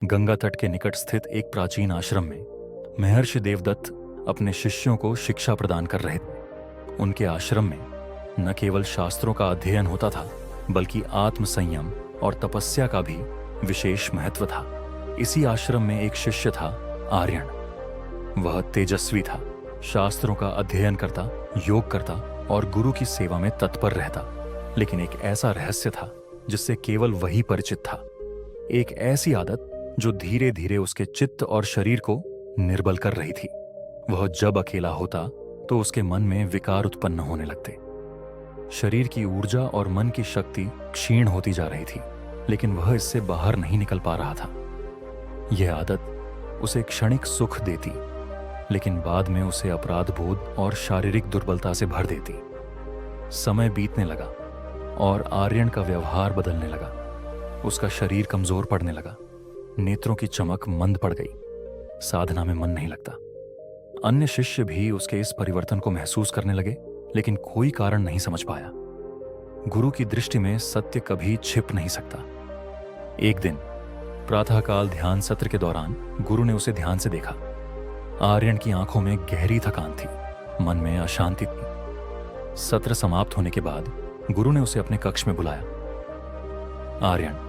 गंगा तट के निकट स्थित एक प्राचीन आश्रम में महर्षि देवदत्त अपने शिष्यों को शिक्षा प्रदान कर रहे थे। उनके आश्रम में न केवल शास्त्रों का अध्ययन होता था, बल्कि आत्म संयम और तपस्या का भी विशेष महत्व था। इसी आश्रम में एक शिष्य था, आर्यन। वह तेजस्वी था, शास्त्रों का अध्ययन करता, योग करता और गुरु की सेवा में तत्पर रहता। लेकिन एक ऐसा रहस्य था जिससे केवल वही परिचित था। एक ऐसी आदत जो धीरे धीरे उसके चित्त और शरीर को निर्बल कर रही थी। वह जब अकेला होता तो उसके मन में विकार उत्पन्न होने लगते। शरीर की ऊर्जा और मन की शक्ति क्षीण होती जा रही थी, लेकिन वह इससे बाहर नहीं निकल पा रहा था। यह आदत उसे क्षणिक सुख देती, लेकिन बाद में उसे अपराध बोध और शारीरिक दुर्बलता से भर देती। समय बीतने लगा और आर्यन का व्यवहार बदलने लगा। उसका शरीर कमजोर पड़ने लगा, नेत्रों की चमक मंद पड़ गई, साधना में मन नहीं लगता। अन्य शिष्य भी उसके इस परिवर्तन को महसूस करने लगे, लेकिन कोई कारण नहीं समझ पाया। गुरु की दृष्टि में सत्य कभी छिप नहीं सकता। एक दिन प्रातःकाल ध्यान सत्र के दौरान गुरु ने उसे ध्यान से देखा। आर्यन की आंखों में गहरी थकान थी, मन में अशांति थी। सत्र समाप्त होने के बाद गुरु ने उसे अपने कक्ष में बुलाया। आर्यन,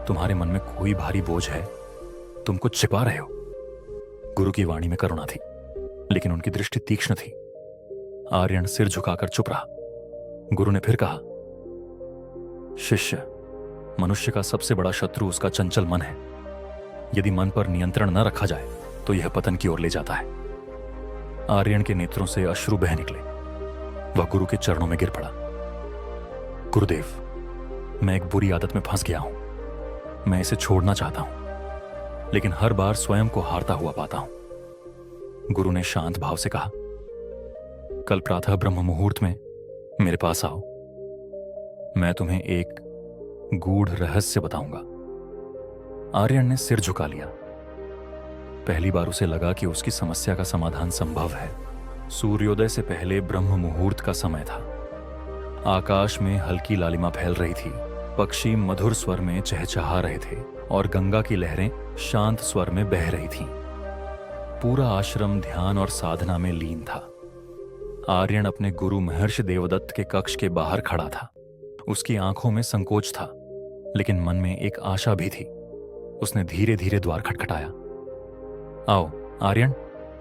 तुम्हारे मन में कोई भारी बोझ है, तुम कुछ छिपा रहे हो। गुरु की वाणी में करुणा थी, लेकिन उनकी दृष्टि तीक्ष्ण थी। आर्यन सिर झुकाकर चुप रहा। गुरु ने फिर कहा, शिष्य, मनुष्य का सबसे बड़ा शत्रु उसका चंचल मन है। यदि मन पर नियंत्रण न रखा जाए तो यह पतन की ओर ले जाता है। आर्यन के नेत्रों से अश्रु बह निकले। वह गुरु के चरणों में गिर पड़ा। गुरुदेव, मैं एक बुरी आदत में फंस गया हूं। मैं इसे छोड़ना चाहता हूं, लेकिन हर बार स्वयं को हारता हुआ पाता हूं। गुरु ने शांत भाव से कहा, कल प्रातः ब्रह्म मुहूर्त में मेरे पास आओ। मैं तुम्हें एक गूढ़ रहस्य बताऊंगा। आर्यन ने सिर झुका लिया। पहली बार उसे लगा कि उसकी समस्या का समाधान संभव है। सूर्योदय से पहले ब्रह्म मुहूर्त का समय था। आकाश में हल्की लालिमा फैल रही थी, पक्षी मधुर स्वर में चहचहा रहे थे और गंगा की लहरें शांत स्वर में बह रही थीं। पूरा आश्रम ध्यान और साधना में लीन था। आर्यन अपने गुरु महर्षि देवदत्त के कक्ष के बाहर खड़ा था। उसकी आंखों में संकोच था, लेकिन मन में एक आशा भी थी। उसने धीरे धीरे द्वार खटखटाया। आओ आर्यन।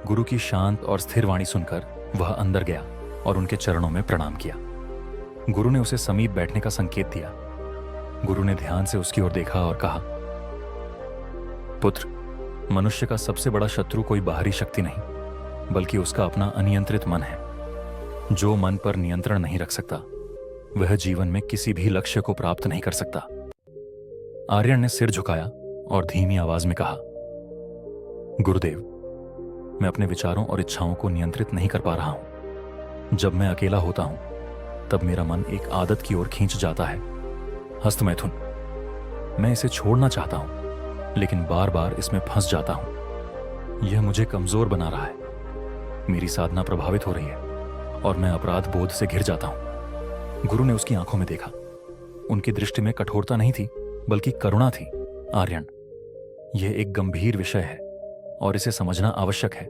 गुरु की शांत और स्थिर वाणी सुनकर वह अंदर गया और उनके चरणों में प्रणाम किया। गुरु ने उसे समीप बैठने का संकेत दिया। गुरु ने ध्यान से उसकी ओर देखा और कहा, पुत्र, मनुष्य का सबसे बड़ा शत्रु कोई बाहरी शक्ति नहीं, बल्कि उसका अपना अनियंत्रित मन है। जो मन पर नियंत्रण नहीं रख सकता, वह जीवन में किसी भी लक्ष्य को प्राप्त नहीं कर सकता। आर्यन ने सिर झुकाया और धीमी आवाज में कहा, गुरुदेव, मैं अपने विचारों और इच्छाओं को नियंत्रित नहीं कर पा रहा हूं। जब मैं अकेला होता हूं, तब मेरा मन एक आदत की ओर खींच जाता है, हस्तमैथुन। मैं इसे छोड़ना चाहता हूं, लेकिन बार बार इसमें फंस जाता हूं। यह मुझे कमजोर बना रहा है। मेरी साधना प्रभावित हो रही है और मैं अपराध बोध से घिर जाता हूं। गुरु ने उसकी आंखों में देखा। उनकी दृष्टि में कठोरता नहीं थी, बल्कि करुणा थी। आर्यन, यह एक गंभीर विषय है और इसे समझना आवश्यक है।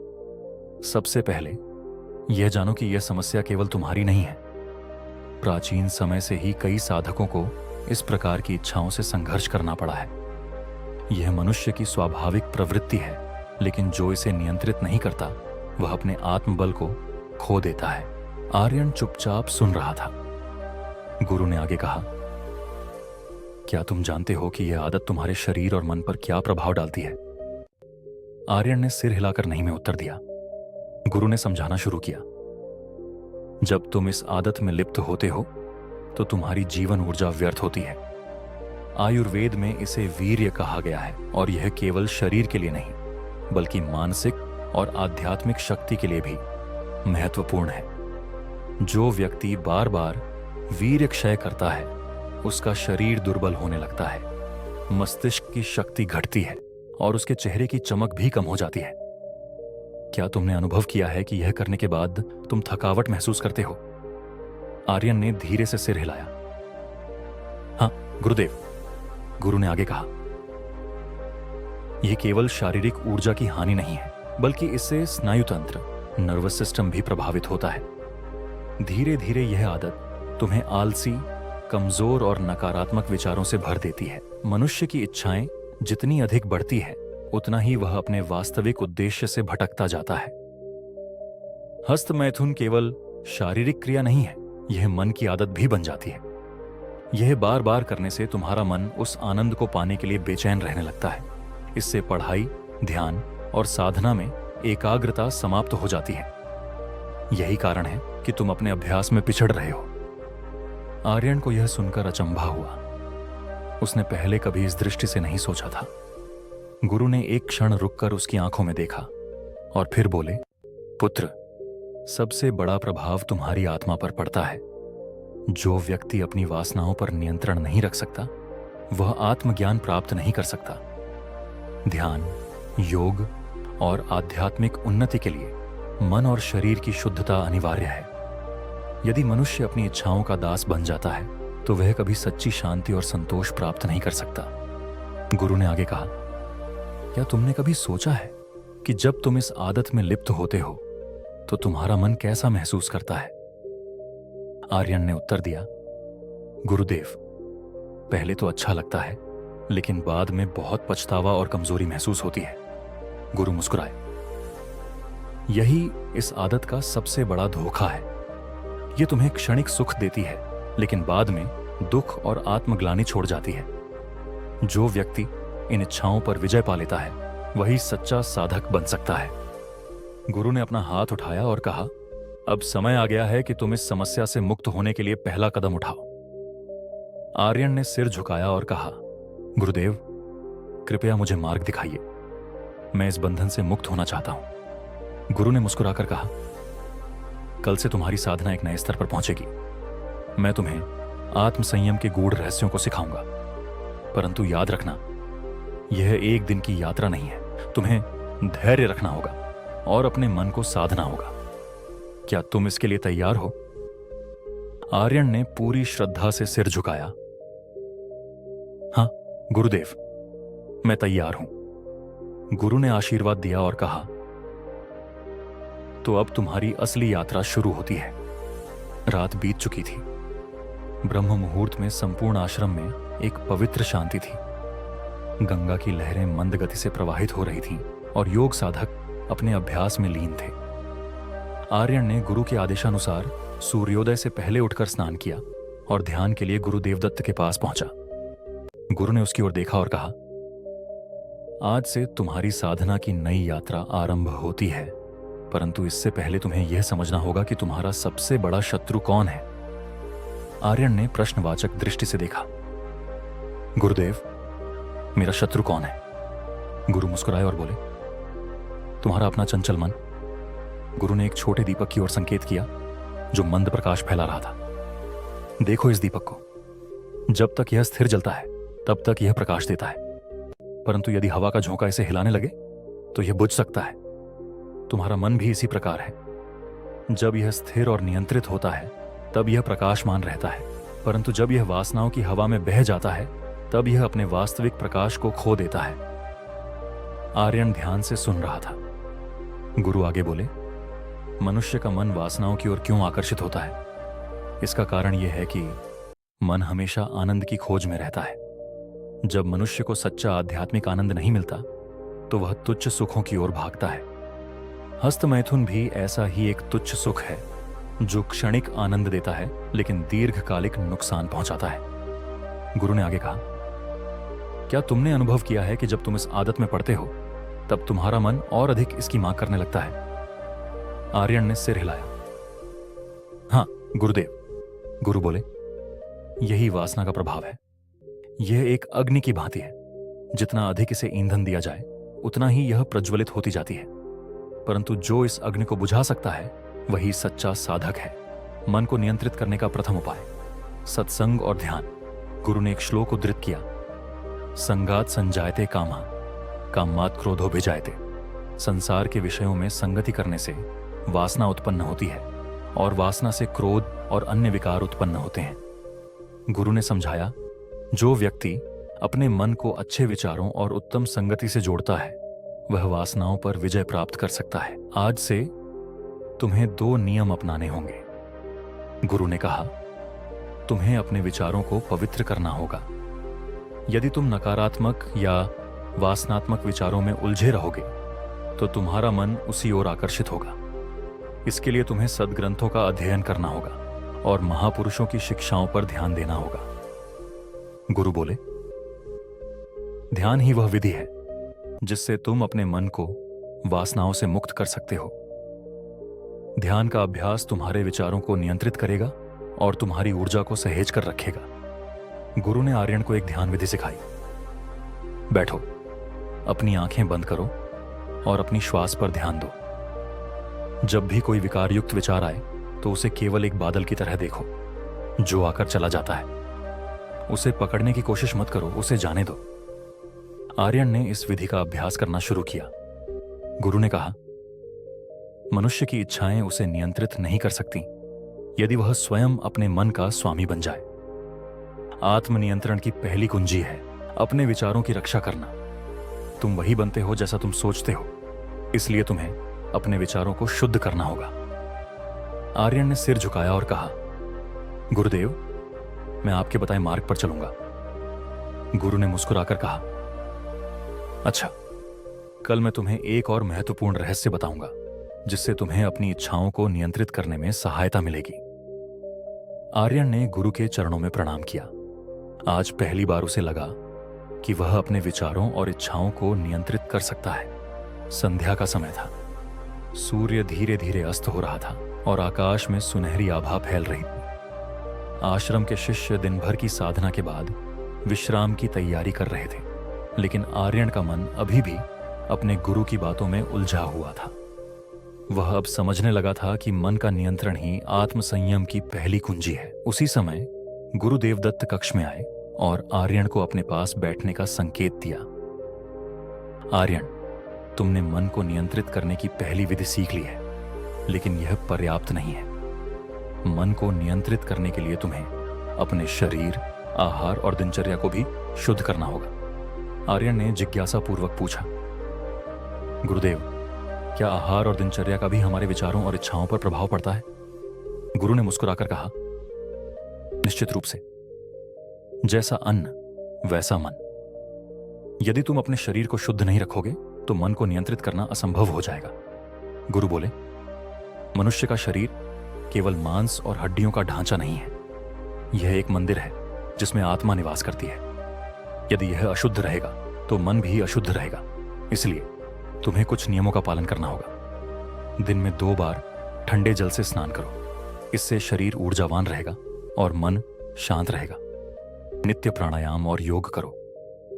सबसे पहले यह जानो कि यह समस्या केवल तुम्हारी नहीं है। प्राचीन समय से ही कई साधकों को इस प्रकार की इच्छाओं से संघर्ष करना पड़ा है। यह मनुष्य की स्वाभाविक प्रवृत्ति है, लेकिन जो इसे नियंत्रित नहीं करता, वह अपने आत्मबल को खो देता है। आर्यन चुपचाप सुन रहा था। गुरु ने आगे कहा, क्या तुम जानते हो कि यह आदत तुम्हारे शरीर और मन पर क्या प्रभाव डालती है? आर्यन ने सिर हिलाकर नहीं में उत्तर दिया। गुरु ने समझाना शुरू किया, जब तुम इस आदत में लिप्त होते हो तो तुम्हारी जीवन ऊर्जा व्यर्थ होती है। आयुर्वेद में इसे वीर्य कहा गया है और यह केवल शरीर के लिए नहीं, बल्कि मानसिक और आध्यात्मिक शक्ति के लिए भी महत्वपूर्ण है। जो व्यक्ति बार बार वीर्य क्षय करता है, उसका शरीर दुर्बल होने लगता है, मस्तिष्क की शक्ति घटती है और उसके चेहरे की चमक भी कम हो जाती है। क्या तुमने अनुभव किया है कि यह करने के बाद तुम थकावट महसूस करते हो? आर्यन ने धीरे से सिर हिलाया। हाँ गुरुदेव, गुरु ने आगे कहा, यह केवल शारीरिक ऊर्जा की हानि नहीं है, बल्कि इससे स्नायु तंत्र, नर्वस सिस्टम भी प्रभावित होता है। धीरे धीरे यह आदत तुम्हें आलसी, कमजोर और नकारात्मक विचारों से भर देती है। मनुष्य की इच्छाएं जितनी अधिक बढ़ती है, उतना ही वह अपने वास्तविक उद्देश्य से भटकता जाता है। हस्त मैथुन केवल शारीरिक क्रिया नहीं है, यह मन की आदत भी बन जाती है। यह बार बार करने से तुम्हारा मन उस आनंद को पाने के लिए बेचैन रहने लगता है। इससे पढ़ाई, ध्यान और साधना में एकाग्रता समाप्त हो जाती है। यही कारण है कि तुम अपने अभ्यास में पिछड़ रहे हो। आर्यन को यह सुनकर अचंभा हुआ। उसने पहले कभी इस दृष्टि से नहीं सोचा था। गुरु ने एक क्षण रुककर उसकी आंखों में देखा और फिर बोले, पुत्र, सबसे बड़ा प्रभाव तुम्हारी आत्मा पर पड़ता है। जो व्यक्ति अपनी वासनाओं पर नियंत्रण नहीं रख सकता, वह आत्मज्ञान प्राप्त नहीं कर सकता। ध्यान, योग और आध्यात्मिक उन्नति के लिए मन और शरीर की शुद्धता अनिवार्य है। यदि मनुष्य अपनी इच्छाओं का दास बन जाता है, तो वह कभी सच्ची शांति और संतोष प्राप्त नहीं कर सकता। गुरु ने आगे कहा, क्या तुमने कभी सोचा है कि जब तुम इस आदत में लिप्त होते हो तो तुम्हारा मन कैसा महसूस करता है? आर्यन ने उत्तर दिया, गुरुदेव, पहले तो अच्छा लगता है, लेकिन बाद में बहुत पछतावा और कमजोरी महसूस होती है। गुरु मुस्कुराए। यही इस आदत का सबसे बड़ा धोखा है। यह तुम्हें क्षणिक सुख देती है, लेकिन बाद में दुख और आत्मग्लानि छोड़ जाती है। जो व्यक्ति इन इच्छाओं पर विजय पा लेता है, वही सच्चा साधक बन सकता है। गुरु ने अपना हाथ उठाया और कहा, अब समय आ गया है कि तुम इस समस्या से मुक्त होने के लिए पहला कदम उठाओ। आर्यन ने सिर झुकाया और कहा, गुरुदेव, कृपया मुझे मार्ग दिखाइए। मैं इस बंधन से मुक्त होना चाहता हूं। गुरु ने मुस्कुराकर कहा, कल से तुम्हारी साधना एक नए स्तर पर पहुंचेगी। मैं तुम्हें आत्मसंयम के गूढ़ रहस्यों को सिखाऊंगा। परंतु याद रखना, यह एक दिन की यात्रा नहीं है। तुम्हें धैर्य रखना होगा और अपने मन को साधना होगा। क्या तुम इसके लिए तैयार हो? आर्यन ने पूरी श्रद्धा से सिर झुकाया। हाँ गुरुदेव, मैं तैयार हूं। गुरु ने आशीर्वाद दिया और कहा, तो अब तुम्हारी असली यात्रा शुरू होती है। रात बीत चुकी थी। ब्रह्म मुहूर्त में संपूर्ण आश्रम में एक पवित्र शांति थी। गंगा की लहरें मंद गति से प्रवाहित हो रही थीं और योग साधक अपने अभ्यास में लीन थे। आर्यन ने गुरु के आदेशानुसार सूर्योदय से पहले उठकर स्नान किया और ध्यान के लिए गुरु देवदत्त के पास पहुंचा। गुरु ने उसकी ओर देखा और कहा, आज से तुम्हारी साधना की नई यात्रा आरंभ होती है, परंतु इससे पहले तुम्हें यह समझना होगा कि तुम्हारा सबसे बड़ा शत्रु कौन है। आर्यन ने प्रश्नवाचक दृष्टि से देखा। गुरुदेव, मेरा शत्रु कौन है? गुरु मुस्कुराए और बोले, तुम्हारा अपना चंचल मन। गुरु ने एक छोटे दीपक की ओर संकेत किया जो मंद प्रकाश फैला रहा था। देखो इस दीपक को। जब तक यह स्थिर जलता है, तब तक यह प्रकाश देता है, परंतु यदि हवा का झोंका इसे हिलाने लगे तो यह बुझ सकता है। तुम्हारा मन भी इसी प्रकार है। जब यह स्थिर और नियंत्रित होता है, तब यह प्रकाशमान रहता है, परंतु जब यह वासनाओं की हवा में बह जाता है, तब यह अपने वास्तविक प्रकाश को खो देता है। आर्यन ध्यान से सुन रहा था। गुरु आगे बोले, मनुष्य का मन वासनाओं की ओर क्यों आकर्षित होता है? इसका कारण यह है कि मन हमेशा आनंद की खोज में रहता है। जब मनुष्य को सच्चा आध्यात्मिक आनंद नहीं मिलता, तो वह तुच्छ सुखों की ओर भागता है। हस्त मैथुन भी ऐसा ही एक तुच्छ सुख है जो क्षणिक आनंद देता है, लेकिन दीर्घकालिक नुकसान पहुंचाता है। गुरु ने आगे कहा, क्या तुमने अनुभव किया है कि जब तुम इस आदत में पड़ते हो, तब तुम्हारा मन और अधिक इसकी मांग करने लगता है? आर्यन ने सिर हिलाया। हाँ गुरुदेव। गुरु बोले, यही वासना का प्रभाव है। यह एक अग्नि की भांति है। जितना अधिक इसे ईंधन दिया जाए, उतना ही यह प्रज्वलित होती जाती है। परंतु जो इस अग्नि को बुझा सकता है, वही सच्चा साधक है। मन को नियंत्रित करने का प्रथम उपाय सत्संग और ध्यान। गुरु ने एक श्लोक उद्धृत किया, संगात संजायते कामा, कामात क्रोधो भिजायते। संसार के विषयों में संगति करने से वासना उत्पन्न होती है और वासना से क्रोध और अन्य विकार उत्पन्न होते हैं। गुरु ने समझाया, जो व्यक्ति अपने मन को अच्छे विचारों और उत्तम संगति से जोड़ता है, वह वासनाओं पर विजय प्राप्त कर सकता है। आज से तुम्हें 2 नियम अपनाने होंगे। गुरु ने कहा, तुम्हें अपने विचारों को पवित्र करना होगा। यदि तुम नकारात्मक या वासनात्मक विचारों में उलझे रहोगे तो तुम्हारा मन उसी ओर आकर्षित होगा। इसके लिए तुम्हें सद्ग्रंथों का अध्ययन करना होगा और महापुरुषों की शिक्षाओं पर ध्यान देना होगा। गुरु बोले, ध्यान ही वह विधि है जिससे तुम अपने मन को वासनाओं से मुक्त कर सकते हो। ध्यान का अभ्यास तुम्हारे विचारों को नियंत्रित करेगा और तुम्हारी ऊर्जा को सहेज कर रखेगा। गुरु ने आर्यन को एक ध्यान विधि सिखाई। बैठो, अपनी आंखें बंद करो और अपनी श्वास पर ध्यान दो। जब भी कोई विकारयुक्त विचार आए तो उसे केवल एक बादल की तरह देखो जो आकर चला जाता है। उसे पकड़ने की कोशिश मत करो, उसे जाने दो। आर्यन ने इस विधि का अभ्यास करना शुरू किया। गुरु ने कहा, मनुष्य की इच्छाएं उसे नियंत्रित नहीं कर सकती यदि वह स्वयं अपने मन का स्वामी बन जाए। आत्मनियंत्रण की पहली कुंजी है अपने विचारों की रक्षा करना। तुम वही बनते हो जैसा तुम सोचते हो, इसलिए तुम्हें अपने विचारों को शुद्ध करना होगा। आर्यन ने सिर झुकाया और कहा, गुरुदेव, मैं आपके बताए मार्ग पर चलूंगा। गुरु ने मुस्कुराकर कहा, अच्छा, कल मैं तुम्हें एक और महत्वपूर्ण रहस्य बताऊंगा जिससे तुम्हें अपनी इच्छाओं को नियंत्रित करने में सहायता मिलेगी। आर्यन ने गुरु के चरणों में प्रणाम किया। आज पहली बार उसे लगा कि वह अपने विचारों और इच्छाओं को नियंत्रित कर सकता है। संध्या का समय था। सूर्य धीरे धीरे अस्त हो रहा था और आकाश में सुनहरी आभा फैल रही थी। आश्रम के शिष्य दिन भर की साधना के बाद विश्राम की तैयारी कर रहे थे, लेकिन आर्यन का मन अभी भी अपने गुरु की बातों में उलझा हुआ था। वह अब समझने लगा था कि मन का नियंत्रण ही आत्मसंयम की पहली कुंजी है। उसी समय गुरु देवदत्त कक्ष में आए और आर्यन को अपने पास बैठने का संकेत दिया। आर्यन, तुमने मन को नियंत्रित करने की पहली विधि सीख ली है, लेकिन यह पर्याप्त नहीं है। मन को नियंत्रित करने के लिए तुम्हें अपने शरीर, आहार और दिनचर्या को भी शुद्ध करना होगा। आर्यन ने जिज्ञासा पूर्वक पूछा, गुरुदेव, क्या आहार और दिनचर्या का भी हमारे विचारों और इच्छाओं पर प्रभाव पड़ता है? गुरु ने मुस्कुराकर कहा, निश्चित रूप से। जैसा अन्न वैसा मन। यदि तुम अपने शरीर को शुद्ध नहीं रखोगे तो मन को नियंत्रित करना असंभव हो जाएगा। गुरु बोले, मनुष्य का शरीर केवल मांस और हड्डियों का ढांचा नहीं है। यह एक मंदिर है जिसमें आत्मा निवास करती है। यदि यह अशुद्ध रहेगा तो मन भी अशुद्ध रहेगा। इसलिए तुम्हें कुछ नियमों का पालन करना होगा। दिन में 2 बार ठंडे जल से स्नान करो। इससे शरीर ऊर्जावान रहेगा और मन शांत रहेगा। नित्य प्राणायाम और योग करो।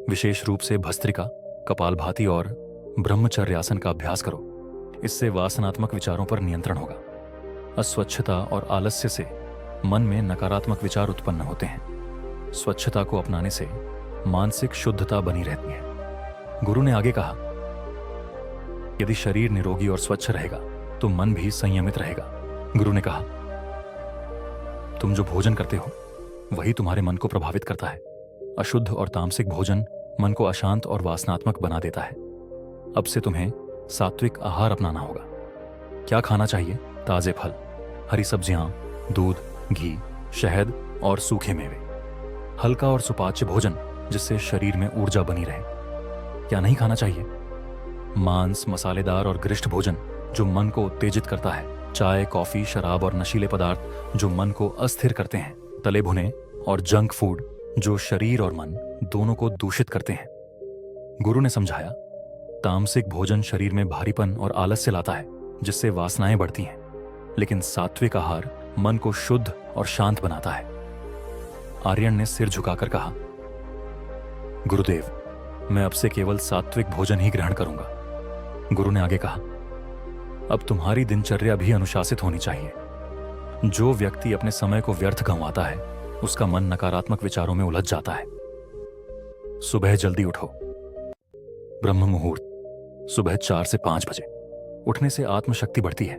विशेष रूप से भस्त्रिका, कपालभाति और ब्रह्मचर्यासन का अभ्यास करो। इससे वासनात्मक विचारों पर नियंत्रण होगा। अस्वच्छता और आलस्य से मन में नकारात्मक विचार उत्पन्न होते हैं। स्वच्छता को अपनाने से मानसिक शुद्धता बनी रहती है। गुरु ने आगे कहा, यदि शरीर निरोगी और स्वच्छ रहेगा तो मन भी संयमित रहेगा। गुरु ने कहा, तुम जो भोजन करते हो वही तुम्हारे मन को प्रभावित करता है। अशुद्ध और तामसिक भोजन मन को अशांत और वासनात्मक बना देता है। अब से तुम्हें सात्विक आहार अपनाना होगा। क्या खाना चाहिए? ताजे फल, हरी सब्जियां, दूध, घी, शहद और सूखे मेवे। हल्का और सुपाच्य भोजन जिससे शरीर में ऊर्जा बनी रहे। क्या नहीं खाना चाहिए? मांस, मसालेदार और गरिष्ठ भोजन जो मन को उत्तेजित करता है। चाय, कॉफी, शराब और नशीले पदार्थ जो मन को अस्थिर करते हैं। तले भुने और जंक फूड जो शरीर और मन दोनों को दूषित करते हैं। गुरु ने समझाया, तामसिक भोजन शरीर में भारीपन और आलस्य लाता है जिससे वासनाएं बढ़ती हैं, लेकिन सात्विक आहार मन को शुद्ध और शांत बनाता है। आर्यन ने सिर झुकाकर कहा, गुरुदेव, मैं अब से केवल सात्विक भोजन ही ग्रहण करूंगा। गुरु ने आगे कहा, अब तुम्हारी दिनचर्या भी अनुशासित होनी चाहिए। जो व्यक्ति अपने समय को व्यर्थ गंवाता है उसका मन नकारात्मक विचारों में उलझ जाता है। सुबह जल्दी उठो। ब्रह्म मुहूर्त सुबह 4 से 5 बजे उठने से आत्मशक्ति बढ़ती है।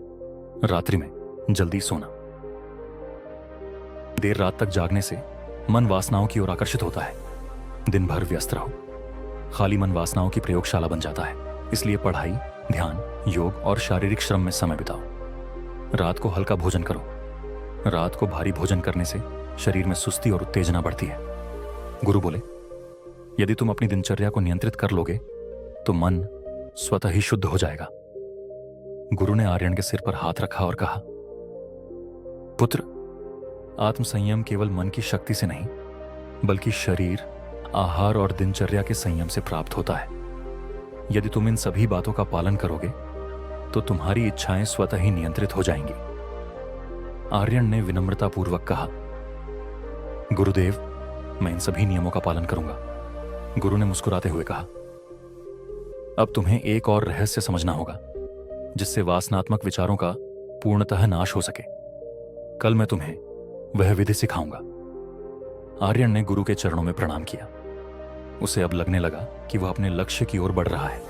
रात्रि में जल्दी सोना। देर रात तक जागने से मन वासनाओं की ओर आकर्षित होता है। दिन भर व्यस्त रहो, खाली मन वासनाओं की प्रयोगशाला बन जाता है। इसलिए पढ़ाई, ध्यान, योग और शारीरिक श्रम में समय बिताओ। रात को हल्का भोजन करो। रात को भारी भोजन करने से शरीर में सुस्ती और उत्तेजना बढ़ती है। गुरु बोले, यदि तुम अपनी दिनचर्या को नियंत्रित कर लोगे तो मन स्वतः ही शुद्ध हो जाएगा। गुरु ने आर्यन के सिर पर हाथ रखा और कहा, पुत्र, आत्मसंयम केवल मन की शक्ति से नहीं बल्कि शरीर, आहार और दिनचर्या के संयम से प्राप्त होता है। यदि तुम इन सभी बातों का पालन करोगे तो तुम्हारी इच्छाएं स्वतः ही नियंत्रित हो जाएंगी। आर्यन ने विनम्रतापूर्वक कहा, गुरुदेव, मैं इन सभी नियमों का पालन करूंगा। गुरु ने मुस्कुराते हुए कहा, अब तुम्हें एक और रहस्य समझना होगा जिससे वासनात्मक विचारों का पूर्णतः नाश हो सके। कल मैं तुम्हें वह विधि सिखाऊंगा। आर्यन ने गुरु के चरणों में प्रणाम किया। उसे अब लगने लगा कि वह अपने लक्ष्य की ओर बढ़ रहा है।